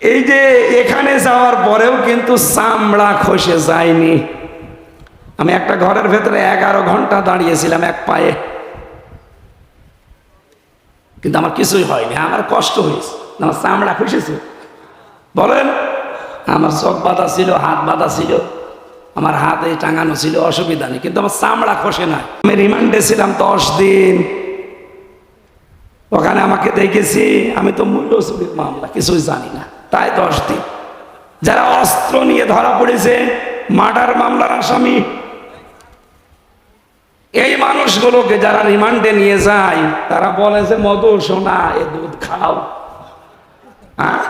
এই যে এখানে যাওয়ার পরেও কিন্তু চামড়া খসে যায়নি। আমি একটা ঘরের ভেতরে 11 ঘন্টা দাঁড়িয়েছিলাম এক পায়ে, কিন্তু আমার কিছুই হয়নি। আমার কষ্ট হয়েছে, আমার চামড়া খসেছে। বলেন, আমার চোখ বাঁধা ছিল, হাত বাঁধা ছিল, আমার হাতে টাঙানো ছিল, অসুবিধা নেই, কিন্তু আমার চামড়া খসে না। আমি রিমান্ডে ছিলাম 10 দিন। ওখানে আমাকে দেখেছি, আমি তো মূল্যচুরির মামলা কিছুই জানি না, তাই 10 দিন। যারা অস্ত্র নিয়ে ধরা পড়েছে, মার্ডার মামলার আসামি, এই মানুষগুলোকে যারা রিমান্ডে নিয়ে যায়, তারা বলে যে মধু সোনা এ দুধ খাও, হ্যাঁ,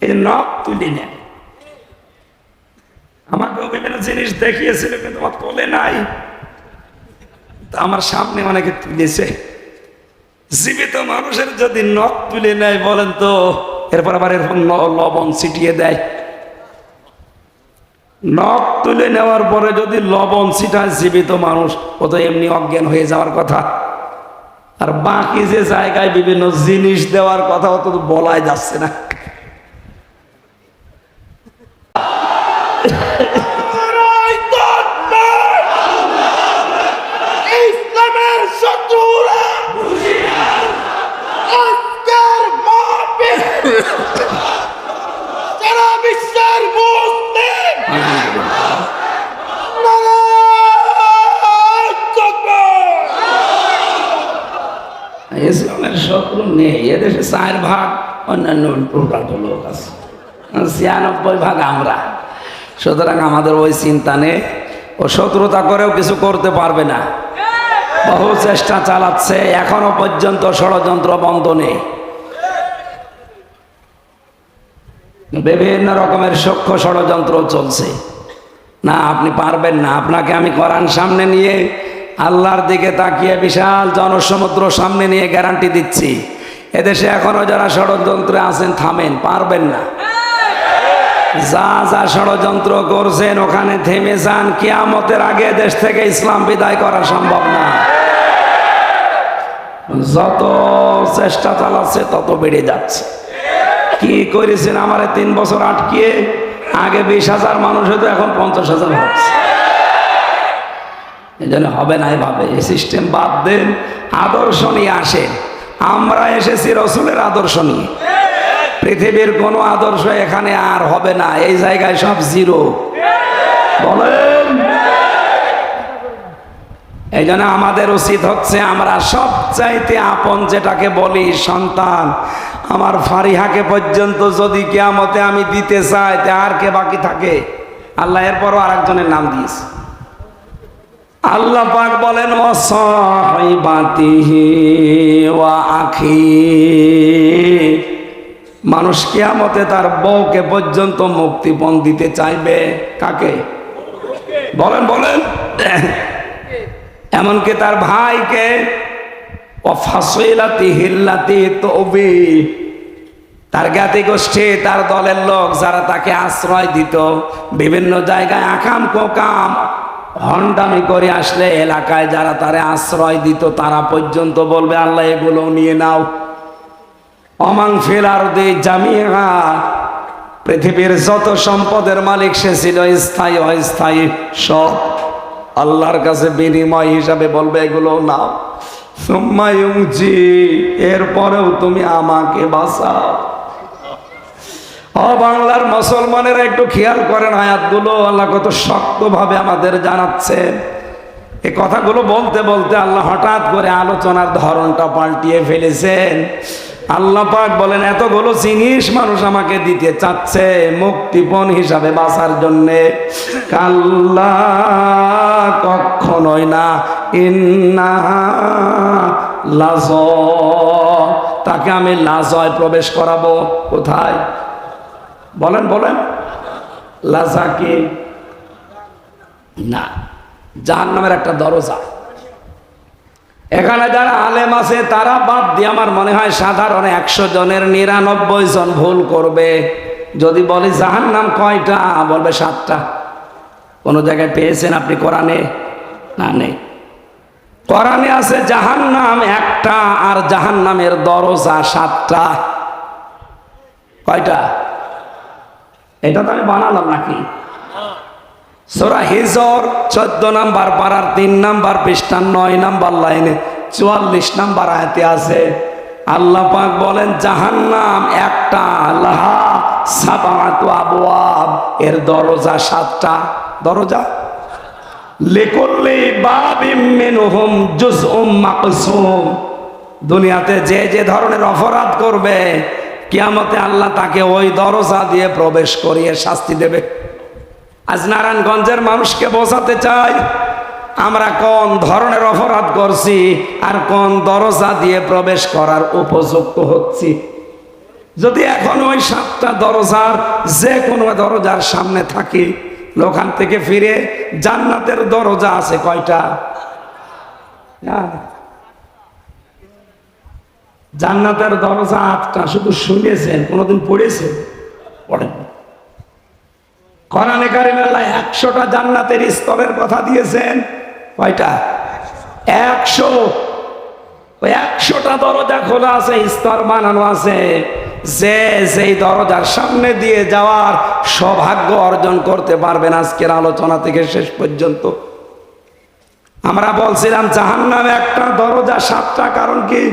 এই নখ তুলি নেন। আমাকে বিভিন্ন জিনিস দেখিয়েছিল, কিন্তু আমার তোলে নাই। আমার সামনে অনেকে তুলেছে। জীবিত মানুষের যদি নখ তুলে নেয়, বলেন তো, এরপর আবার এরকম লবণ ছিটিয়ে দেয়। নখ তুলে নেওয়ার পরে যদি লবণ ছিটায় জীবিত মানুষ, ও তো এমনি অজ্ঞান হয়ে যাওয়ার কথা। আর বাকি যে জায়গায় বিভিন্ন জিনিস দেওয়ার কথা, অত তো বলাই যাচ্ছে না। ইসলামের শত্রুরা আজকের মাহফিল সারা বিশ্বের মুসলিম নারায়ণ তাকবীর। ইসলামের শত্রু নেই এদেশে। 4 ভাগ অন্যান্য প্রকার লোক আছে, 96 ভাগ আমরা। সুতরাং আমাদের ওই চিন্তা নেই। ও শত্রুতা করেও কিছু করতে পারবে না। বহু চেষ্টা চালাচ্ছে, এখনো পর্যন্ত ষড়যন্ত্র বন্ধ নেই। বিভিন্ন রকমের সূক্ষ্ম ষড়যন্ত্র চলছে। না, আপনি পারবেন না। আপনাকে আমি কোরআন সামনে নিয়ে, আল্লাহর দিকে তাকিয়ে, বিশাল জনসমুদ্র সামনে নিয়ে গ্যারান্টি দিচ্ছি, এদেশে এখনো যারা ষড়যন্ত্রে আছেন, থামেন, পারবেন না। যা যা ষড়যন্ত্র করছেন ওখানে থেমে যান। কিয়ামতের আগে দেশ থেকে ইসলাম বিদায় করা সম্ভব না। যত চেষ্টা চালাচ্ছে তত বেড়ে যাচ্ছে। কি করেছেন আমার 3 বছর আটকিয়ে? আগে 20,000 মানুষ হতো, এখন 50,000 হচ্ছে। এই জন্য হবে না এভাবে। এই সিস্টেম বাদ দেন, আদর্শ নিয়ে আসেন। আমরা এসেছি রসুলের আদর্শ নিয়ে। পৃথিবীর কোনো আদর্শ এখানে আর হবে না। এই জায়গায় সব জিরো। বলেন, এই জন্য আমাদের উচিত হচ্ছে, আমরা সবচাইতে আপন যেটাকে বলি সন্তান, আমার ফারিহাকে পর্যন্ত যদি কিয়ামতে আমি দিতে চাই, তে আর কে বাকি থাকে? আল্লাহ এরপরও আরেকজনের নাম দিয়েছে। আল্লাহ পাক বলেন, ওয়াসাহিবাতিহি ওয়া আখি। মানুষ কিয়ামতে তার বউকে পর্যন্ত মুক্তিপণ দিতে চাইবে। কাকে? বলেন বলেন। এমনকি তার ভাইকে, তার জ্ঞাতি গোষ্ঠী, তার দলের লোক যারা তাকে আশ্রয় দিত, বিভিন্ন জায়গায় আকাম কোকাম হন্ডামি করে আসলে এলাকায় যারা তারে আশ্রয় দিত, তারা পর্যন্ত বলবে, আল্লাহ এগুলো নিয়ে নাও। অমাং ফিল আরদি জামিআ, পৃথিবীর যত সম্পদের মালিক সে ছিল, স্থায়ী অস্থায়ী সব, আল্লাহর কাছে বিনিময় হিসাবে বলবে এগুলো নাও। সুম্মা ইউনজি, এরপরেও তুমি আমাকে বাঁচাও। ও বাংলার মুসলমানেরা, একটু খেয়াল করেন আয়াতগুলো। আল্লাহ কত শক্তভাবে আমাদের জানাচ্ছেন। এই কথাগুলো বলতে বলতে আল্লাহ হঠাৎ করে আলোচনার ধরনটা পাল্টিয়ে ফেলেছেন। আল্লাহ পাক বলেন, এতগুলো জিনিস মানুষ আমাকে দিতে চাচ্ছে মুক্তিপণ হিসাবে বাঁচার জন্যে। কাল্লা, কখনোই না। ইন্নাহা লাজ, তাকে আমি লাজয় প্রবেশ করাবো। কোথায়? বলেন বলেন। লাজা কি? না, জাহান্নামের একটা দরজা। এখানে যারা আলেম আছে তারা বাদ দিয়ে আমার মনে হয় সাধারণ 100 জনের 99 জন ভুল করবে। যদি বলি জাহান্নাম কয়টা, বলবে 7টা। কোন জায়গায় পেয়েছেন আপনি কোরআনে? না, নেই। কোরআনে আছে জাহান্নাম একটা, আর জাহান্নামের দরজা 7টা। কয়টা? এটা তো আমি বানালাম নাকি? সূরা হিজর 14 নাম্বার পারার 3 নাম্বার পৃষ্ঠা 9 নাম্বার লাইনে 44 নাম্বার আয়াতে আছে, আল্লাহ পাক বলেন জাহান্নাম একটা, লাহা সাবাতু আবওয়াব, এর দরজা 7টা। দরজা লিকুল্লি বাবিম মিনহুম জুজউম মাকসুম। দুনিয়াতে যে যে ধরনের অপরাধ করবে, কিয়ামতে আল্লাহ তাকে ওই দরজা দিয়ে প্রবেশ করিয়ে শাস্তি দেবে। আজ নারায়ণগঞ্জের মানুষকে বোঝাতে চাই আমরা কোন ধরনের অপরাধ করছি আর কোন দরজা দিয়ে প্রবেশ করার উপযুক্ত হচ্ছি। যদি এখন ওই 7টা দরজার যে কোনো দরজার সামনে থাকি, ওখান থেকে ফিরে জান্নাতের দরজা আছে কয়টা? না, জান্নাতের দরজা 8টা। শুধু শুনেছেন, কোনোদিন পড়েছেন? পড়েন। কোরআনে কারিমে আল্লাহ 100টা জান্নাতের স্তরের কথা দিয়েছেন। কয়টা? 100। ওই 100টা দরজা খোলা আছে, স্তর বানানো আছে। যে যেই দরজার সামনে দিয়ে যাওয়ার সৌভাগ্য অর্জন করতে পারবেন আজকের আলোচনা থেকে শেষ পর্যন্ত। আমরা বলছিলাম জাহান্নামে একটা দরজা 7টা। কারণ কি?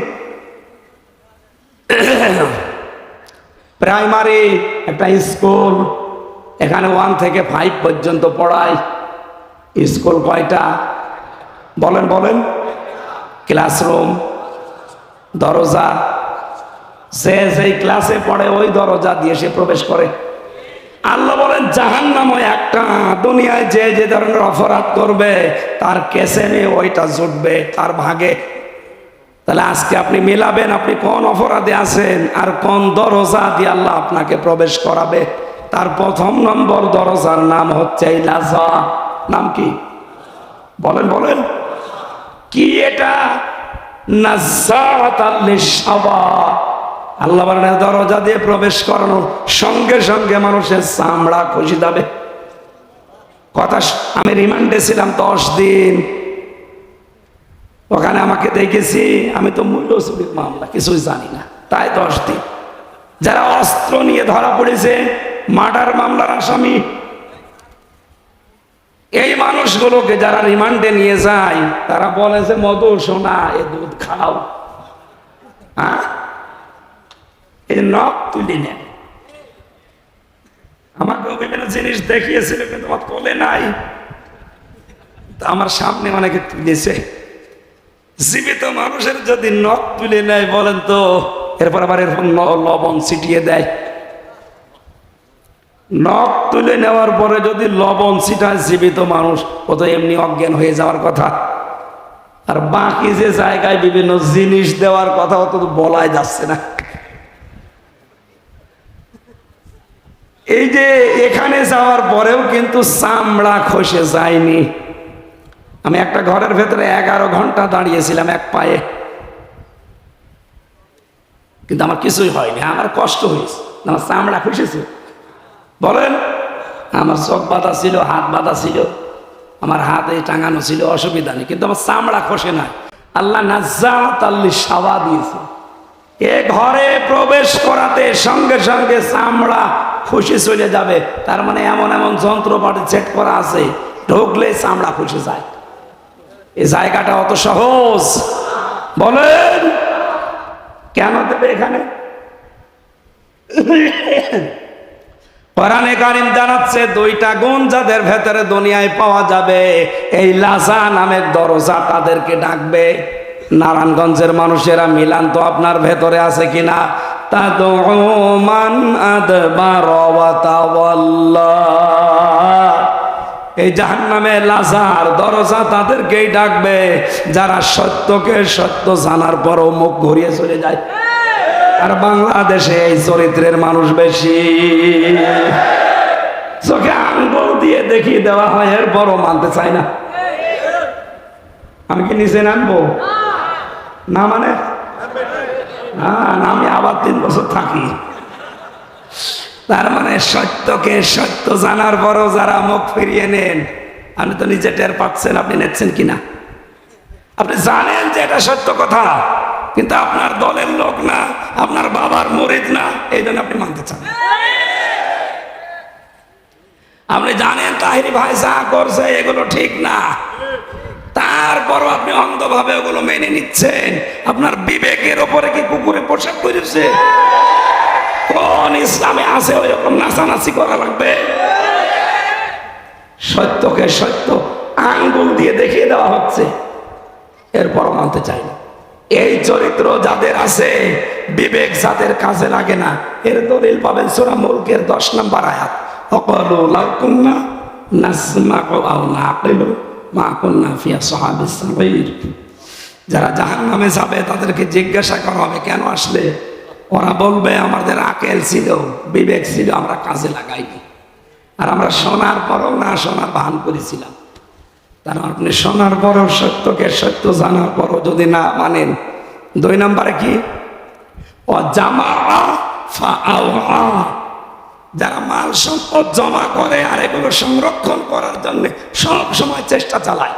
প্রাইমারি একটা স্কুল, এখানে 1 থেকে 5 পর্যন্ত পড়ায়। স্কুল কয়টা? বলেন বলেন। ক্লাসরুম, দরজা, যে যেই ক্লাসে পড়ে ওই দরজা দিয়ে সে প্রবেশ করে। আল্লাহ বলেন জাহান্নামও একটা। দুনিয়ায় যে যে ধরনের অপরাধ করবে তার কেসে নিয়ে ওইটা জুটবে তার ভাগে। তাহলে আজকে আপনি মিলাবেন আপনি কোন অপরাধে আছেন আর কোন দরজা দিয়ে আল্লাহ আপনাকে প্রবেশ করাবে। তার 1 নম্বর দরজার নাম হচ্ছে লাজা। নাম কি? বলেন বলেন। কি এটা? নাযাতাল লিশাওয়া। আল্লাহ বলেন দরজা দিয়ে প্রবেশ করানোর সঙ্গে সঙ্গে মানুষের চামড়া খসে যাবে। কথা, আমি রিমান্ডে ছিলাম 10 দিন। ওখানে আমাকে দেখেছি, আমি তো মূল্য চুরির মামলা কিছুই জানি না, তাই 10 দিন। যারা অস্ত্র নিয়ে ধরা পড়েছে, মার্ডার মামলার আসামি, এই মানুষগুলোকে যারা রিমান্ডে নিয়ে যায় তারা বলে যে মধু সোনা এ দুধ খাও, হ্যাঁ, এই নখ তুলে নেন। আমাকে বিভিন্ন জিনিস দেখিয়েছিল কিন্তু আমার কোলে নাই, আমার সামনে অনেকে তুলেছে। জীবিত মানুষের যদি নখ তুলে নেয় বলেন তো, এরপর আবার এরকম লবণ ছিটিয়ে দেয়। নখ তুলে নেওয়ার পরে যদি লবণ ছিটায় জীবিত মানুষ, ও তো এমনি অজ্ঞান হয়ে যাওয়ার কথা। আর বাকি যে জায়গায় বিভিন্ন জিনিস দেওয়ার কথা অত তো বলাই যাচ্ছে না। এই যে এখানে যাওয়ার পরেও কিন্তু চামড়া খসে যায়নি। আমি একটা ঘরের ভেতরে 11 ঘন্টা দাঁড়িয়েছিলাম এক পায়ে, কিন্তু আমার কিছুই হয়নি। আমার কষ্ট হয়েছে, আমার চামড়া খসেছে। বলেন, আমার চোখ বাঁধা ছিল, হাত বাঁধা ছিল, আমার হাতে টাঙানো ছিল, অসুবিধা নেই, কিন্তু আমার চামড়া খসে নাই। আল্লাহ নাযাতাল লিশাওয়া দিয়েছে। এ ঘরে প্রবেশ করাতে সঙ্গে সঙ্গে চামড়া খসে চলে যাবে। তার মানে এমন এমন যন্ত্রপাতি সেট করা আছে, ঢুকলে চামড়া খসে যায়। এই জায়গাটা অত সহজ? বলেন, কেন দেবে এখানে? কোরআনে কারীম জানাচ্ছে 2টা গুণ যাদের ভেতরে দুনিয়ায় পাওয়া যাবে, এই লাজা নামের দরজা তাদেরকে ডাকবে। নারায়ণগঞ্জের মানুষেরা মিলান তো আপনার ভেতরে আছে কিনা? তাদউ মান আদবার ওয়া তাওয়াল্লা। এই জাহান্নামে লাজার দরজা তাদেরকেই ডাকবে যারা সত্যকে সত্য জানার পরও মুখ ঘুরিয়ে চলে যায়। আর বাংলাদেশে এই চরিত্রের মানুষ বেশি। চোখে আঙ্গুল দিয়ে দেখিয়ে দেওয়া হয়, এর বড় মানতে চাই না। আমি কি নিচে নামবো না? মানে না, আমি আবার 3 বছর থাকি। তার মানে সত্যকে সত্য জানার পরও যারা মুখ ফিরিয়ে নেন, আপনি তো নিজে টের পাচ্ছেন, আপনি নিচ্ছেন কিনা? আপনি জানেন যে এটা সত্য কথা, কিন্তু আপনার দলের লোক না, আপনার বাবার মুরিদ না, এই জন্য আপনি মানতে চান। আপনি জানেন তাহিরি ভাই যা করছে এগুলো ঠিক না, তারপরও আপনি অন্ধভাবে ওগুলো মেনে নিচ্ছেন। আপনার বিবেকের ওপরে কি কুকুরে পোশাক করেছে? কোন ইসলামে আছে ওই রকম নাচানাচি করা লাগবে? সত্যকে সত্য আঙ্গুল দিয়ে দেখিয়ে দেওয়া হচ্ছে, এরপরও মানতে চাই না। এই চরিত্র যাদের আছে, বিবেক যাদের কাজে লাগে না, এর দলিল পাবেন সূরা মুলকের 10 নম্বর আয়াত, ওয়াকালু লাউ কুন্না নাসমাউ আও নাকিলু মা কুন্না ফি আসহাবিস সাঈর। যারা জাহান্নামে যাবে তাদেরকে জিজ্ঞাসা করা হবে কেন আসলে? ওরা বলবে আমাদের আকেল ছিল, বিবেক ছিল, আমরা কাজে লাগাইনি, আর আমরা শোনার পরও না শোনার ভান করেছিলাম। তার আপনি শোনার পরও, সত্যকে সত্য জানার পরও যদি না মানেন, 2 নম্বরে কি? যারা মাল সম্পদ জমা করে আর এগুলো সংরক্ষণ করার জন্য সব সময় চেষ্টা চালায়।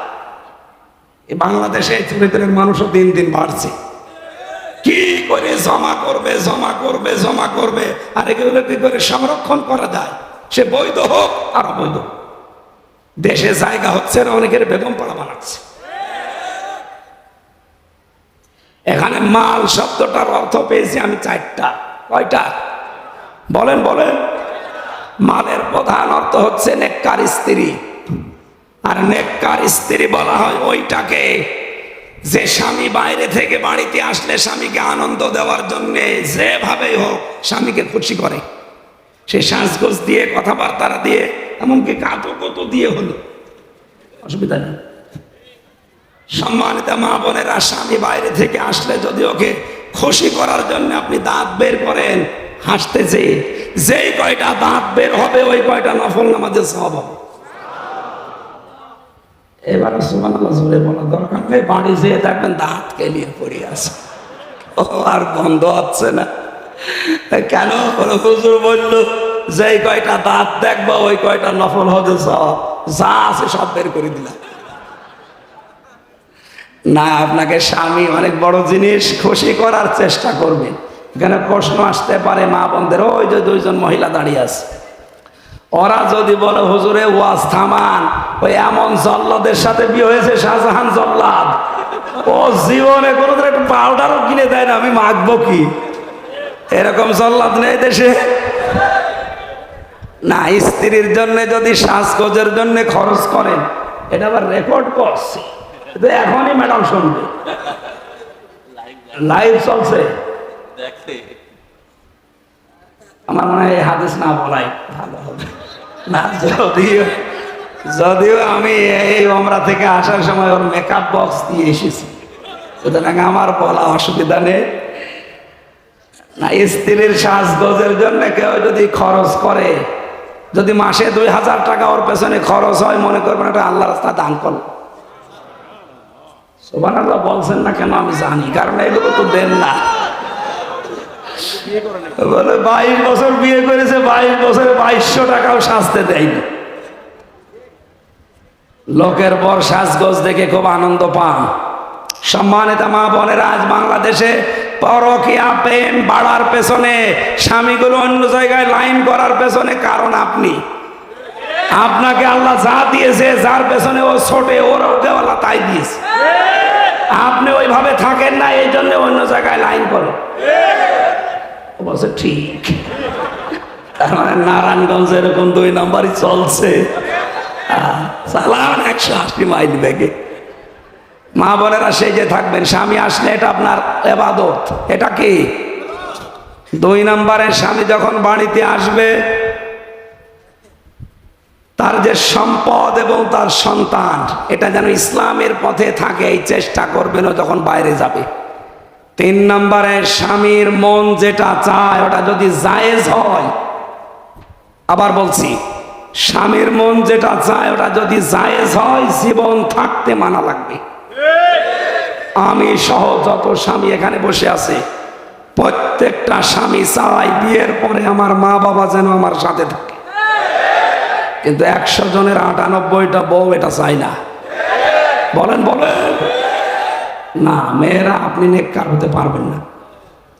এই বাংলাদেশে এই চরিত্রের মানুষও দিন দিন বাড়ছে। কি করে জমা করবে জমা করবে জমা করবে, আর এগুলো কি করে সংরক্ষণ করা যায়, সে বৈধ হোক আর অবৈধ। দেশে জায়গা হচ্ছে না, অনেকের বেগম পাড়া বানাচ্ছে। এখানে মাল শব্দটার অর্থ পেয়েছি আমি 4টা। কয়টা বলেন বলেন? মালের প্রধান অর্থ হচ্ছে নেককার স্ত্রী। আর নেককার স্ত্রী বলা হয় ওইটাকে যে স্বামী বাইরে থেকে বাড়িতে আসলে স্বামীকে আনন্দ দেওয়ার জন্য যেভাবেই হোক স্বামীকে খুশি করে। সে সাজগোজ দিয়ে, কথাবার্তা দিয়ে, এমনকি কাতো কত দিয়ে হলো, অসুবিধা নেই। সম্মানিত মা বোনেরা, স্বামী বাইরে থেকে আসলে যদি ওকে খুশি করার জন্য আপনি দাঁত বের করেন হাসতেছে, যেই কয়টা দাঁত বের হবে ওই কয়টা নফল নামাজের সওয়াব হবে। এবারে সুবহানাল্লাহ জোরে বলা দরকার নেই, বাড়ি যেয়ে দেখবেন দাঁত কেলিয়ে পড়ে আছে, ও আর বন্ধ হচ্ছে না। কেন? হুজুর বলল যেই কয়টা দাঁত দেখবো ওই কয়টা নফল হজের সওয়াব, যা আছে সব বের করে দিলাম। না, আপনাকে স্বামী অনেক বড় জিনিস, খুশি করার চেষ্টা করবেন। এখানে প্রশ্ন আসতে পারে মা বোনদের, ওই যে 2 জন মহিলা দাঁড়িয়ে আছে, ওরা যদি বলে হুজুরে ওয়াজ থামান, ওই এমন জল্লাদের সাথে বিয়ে হয়েছে, শাহজাহান জল্লাদ, ও জীবনে কোনোদিন একটু পাউডারও কিনে দেয় না, আমি মাখবো কি? এরকম জল্লাদ নেই দেশে। না, স্ত্রীর জন্য যদি সাজগোজের জন্য খরচ করেন, এটা আবার রেকর্ড করছে, এখনই ম্যাডাম শুনবে, লাইভ চলছে। আমার মনে হয় এই হাদিস না বলাই ভালো হবে না। যদিও আমি এই ওমরা থেকে আসার সময় ওর মেকআপ বক্স দিয়ে এসেছি, সুতরাং আমার বলা অসুবিধা নেই। না, স্ত্রীর সাজগোজের জন্য কেউ যদি খরচ করে, যদি মাসে 2000 টাকা ওর পেছনে খরচ হয়, মনে করবেন এটা আল্লাহ রাস্তা দান করল। সুবহানাল্লাহ বলছেন না কেন আমি জানি, কারণ এগুলো তো দেন না। বলে 22 বছর বিয়ে করেছে, 22 বছরে 2200 টাকাও সাজতে দেয়নি। লোকের পর সাজগোজ দেখে খুব আনন্দ পান। সম্মানিত মা বোনেরা, আজ বাংলাদেশে পরকীয়া প্রেম বাড়ার পেছনে, স্বামীগুলো অন্য জায়গায় লাইন করার পেছনে কারণ আপনি। আপনাকে আল্লাহ যা দিয়েছে, যার পেছনে ও ছোটে, ওর দেওয়ালা তাই দিয়েছে। আপনি ওইভাবে থাকেন না, এই জন্য অন্য জায়গায় লাইন করে বলছে ঠিক। তার মানে নারায়ণগঞ্জ এরকম 2 নম্বরই চলছে, চালান 180 মাইল বেগে। মা বোনেরা সেই যে থাকবেন, স্বামী আসলে এটা আপনার ইবাদত। এটা কি? 2 নম্বরে স্বামী যখন বাড়িতে আসবে, তার যে সম্পদ এবং তার সন্তান, এটা যেন ইসলামের পথে থাকে, এই চেষ্টা করবেন ও যখন বাইরে যাবে। 3 নম্বরে স্বামীর মন যেটা চায় ওটা যদি জায়েজ হয়, আবার বলছি, স্বামীর মন যেটা চায় ওটা যদি জায়েজ হয়, জীবন থাকতে মানা লাগবে। আমি সহ যত স্বামী এখানে বসে আছে, প্রত্যেকটা স্বামী চায় বিয়ের পরে আমার মা বাবা যেন আমার সাথে থাকে, কিন্তু 100 জনের 98টা বউ এটা চায় না। বলেন বলেন না, মেয়েরা আপনি নেককার হতে পারবেন না।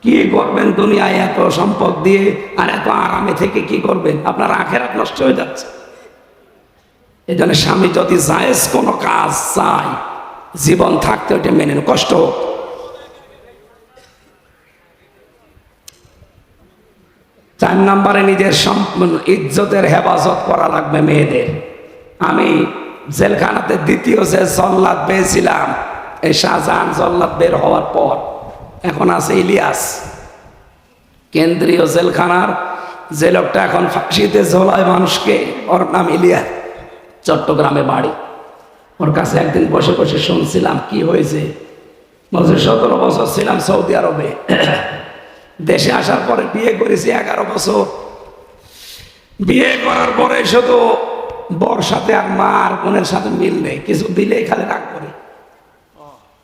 কি করবেন দুনিয়ায় এত সম্পদ দিয়ে আর এত আরামে থেকে কি করবেন? আপনার আখেরাত নষ্ট হয়ে যাচ্ছে। এই জন্য স্বামী যদি জায়েজ কোনো কাজ চায়, জীবন থাকতে ওইটা মেনে নেন, কষ্ট হোক। 4 নম্বরে নিজের ইজ্জতের হেফাজত করা লাগবে মেয়েদের। আমি জেলখানাতে দ্বিতীয় যে জল্লাদ পেয়েছিলাম, এই শাহজাহান জল্লাদ বের হওয়ার পর, এখন আছে ইলিয়াস। কেন্দ্রীয় জেলখানার যে লোকটা এখন ফাঁসিতে ঝোলায় মানুষকে, ওর নাম ইলিয়াস, চট্টগ্রামে বাড়ি। ওর কাছে একদিন বসে বসে শুনছিলাম কি হয়েছে। বলছে 17 বছর ছিলাম সৌদি আরবে, দেশে আসার পরে বিয়ে করেছি 11 বছর। বিয়ে করার পরে শুধু বর সাথে আর মা আর বোনের সাথে মিল নেই, কিছু দিলেই খালি রাগ করে।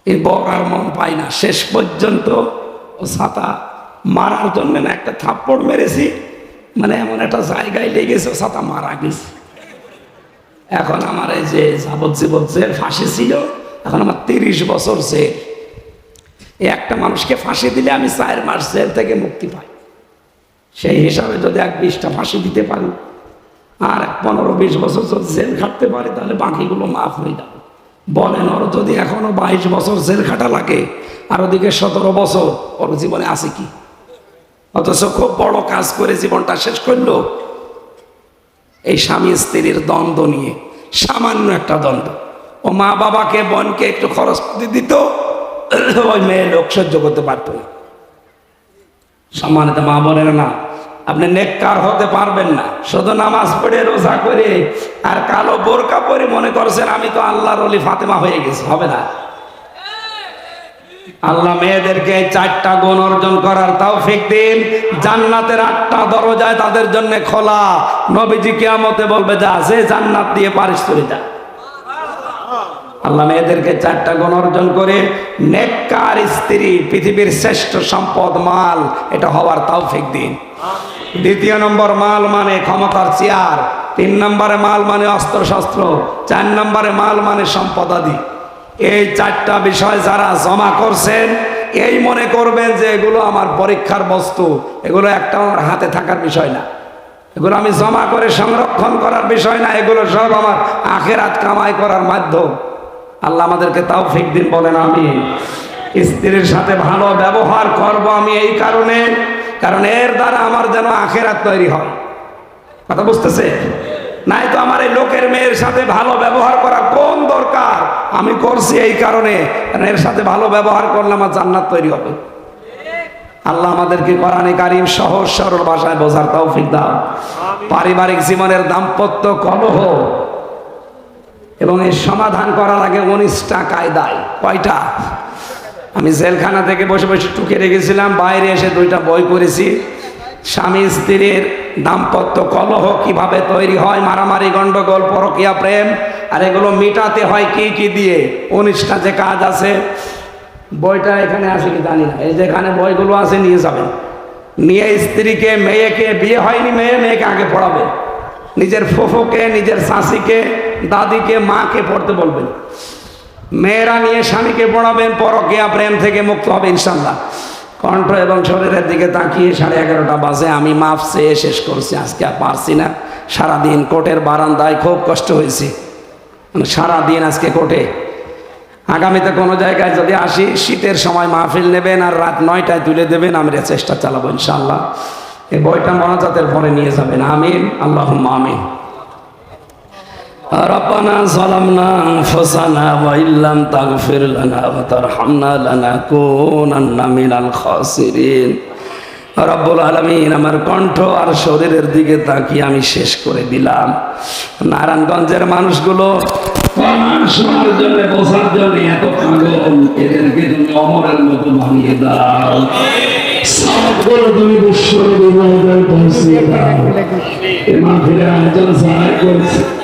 এই বর আর মন পাই না। শেষ পর্যন্ত ও ছাতা মারার জন্য না একটা থাপ্পড় মেরেছি, মানে এমন একটা জায়গায় লেগেছে ছাতা মারা গেছে। এখন আমার এই যে যাবজ্জীবন জেল ফাঁসি ছিল, এখন আমার 30 বছর জেল। একটা মানুষকে ফাঁসি দিলে আমি 4 মাস জেল থেকে মুক্তি পাই। সেই হিসাবে যদি 20টা ফাঁসি দিতে পারি আর 15-20 বছর যদি জেল খাটতে পারি, তাহলে বাকিগুলো মাফ হয়ে যাবে। বলেন, ওর যদি এখনো 22 বছর জেল খাটা লাগে আর ওদিকে 17 বছর, ওর জীবনে আছে কি? অথচ খুব বড় কাজ করে জীবনটা শেষ করলো এই স্বামী স্ত্রীর দ্বন্দ্ব নিয়ে। সামান্য একটা দ্বন্দ্ব, ও মা বাবাকে বোনকে একটু খরচ দিত, ওই মেয়ে লোক সহ্য করতে পারত না। সম্মানিত মা বোনের না, আপনি নেককার হতে পারবেন না শুধু নামাজ পড়ে রোজা করে আর কালো বোরকা পরে মনে করছেন আমি তো আল্লাহর ওলি ফাতেমা হয়ে গেছি, হবে না। আল্লাহ মেয়েদেরকে 4টা গুণ অর্জন করার তৌফিক দিন। জান্নাতের 8টা দরজায় তাদের জন্য খোলা। নবীজি কিয়ামতে বলবে, যা যে জান্নাত দিয়ে পারিস চলে যা। আল্লাহ মেয়েদেরকে 4টা গুণ অর্জন করে নেককার স্ত্রী, পৃথিবীর শ্রেষ্ঠ সম্পদ মাল, এটা হওয়ার তৌফিক দিন। 2 নম্বর, মাল মানে ক্ষমতার চেয়ার। 3 নম্বরে মাল মানে অস্ত্রশস্ত্র। 4 নম্বরে মাল মানে সম্পদাদি। এই 4টা বিষয় যারা জমা করছেন, এই মনে করবেন যে এগুলো আমার পরীক্ষার বস্তু, এগুলো একটা আমার হাতে থাকার বিষয় না, এগুলো আমি জমা করে সংরক্ষণ করার বিষয় না, এগুলো সব আমার আখিরাত কামাই করার মাধ্যম। আল্লাহ আমাদেরকে তৌফিক দিন, বলেন আমিন। স্ত্রীর সাথে ভালো ব্যবহার করব আমি এই কারণে, কারণ এর দ্বারা আমার যেন আখিরাত তৈরি হয়। কথা বুঝতেছে? নাই তো আমার এই লোকের মেয়ের সাথে ভালো ব্যবহার করা কোন দরকার? আমি করছি এই কারণে, কারণ এর সাথে ভালো ব্যবহার করলে আমার জান্নাত তৈরি হবে। আল্লাহ আমাদেরকে কোরআনে কারীম সহজ সরল ভাষায় বোঝার তৌফিক দাও। পারিবারিক জীবনের দাম্পত্য কলহ এবং এর সমাধান করা লাগে 19টা কায়দায়। কয়টা? আমি জেলখানা থেকে বসে বসে টুকে রেখেছিলাম, বাইরে এসে 2টা বই করেছি। স্বামী স্ত্রীর দাম্পত্য কলহ কিভাবে তৈরি হয়, মারামারি, গন্ডগোল, পরকীয়া, প্রেম, আর এগুলো মিটাতে হয় কি কি দিয়ে। 19টা যে কাজ আছে, বইটা এখানে আছে কি জানি না, এই যেখানে বইগুলো আছে নিয়ে যাবেন। নিয়ে স্ত্রীকে, মেয়েকে, বিয়ে হয়নি মেয়েকে আগে পড়াবেন। নিজের ফুফুকে, নিজের শাশিকে, দাদিকে, মাকে পড়তে বলবেন। মেয়েরা নিয়ে স্বামীকে পড়াবেন, পরকীয়া প্রেম থেকে মুক্ত হবে ইনশাল্লাহ। কণ্ঠ এবং শরীরের দিকে তাকিয়ে 11:30 বাজে আমি মাফ চেয়ে শেষ করছি, আজকে আর পারছি না। সারাদিন কোর্টের বারান্দায় খুব কষ্ট হয়েছে, সারাদিন আজকে কোর্টে। আগামীতে কোনো জায়গায় যদি আসি, শীতের সময় মাহফিল নেবেন আর রাত 9টায় তুলে দেবেন, আমরা চেষ্টা চালাবো ইনশাল্লাহ। এই বইটা মোনাজাতের পরে নিয়ে যাবেন। আমিন, আল্লাহুম্মা আমিন। রব্বানা যালামনা আনফুসানা ওয়া ইল্লাম তাগফির লানা ওয়া তারহামনা লানাকুনান্না মিনাল খাসিরিন। রব্বুল আলামিন, আমার কণ্ঠ আর শরীরের দিকে তাকিয়ে আমি শেষ করে দিলাম। নারায়ণগঞ্জের মানুষগুলো কোরআন শোনার জন্য, বোঝার জন্য এত পাগল, এদেরকে তুমি অমরের মতো বানিয়ে দাও। সবগুলো তুমি বিশ্বরে বিনয় পৌঁছে দাও। এ মাহফিলে আয়োজন যারা করেছে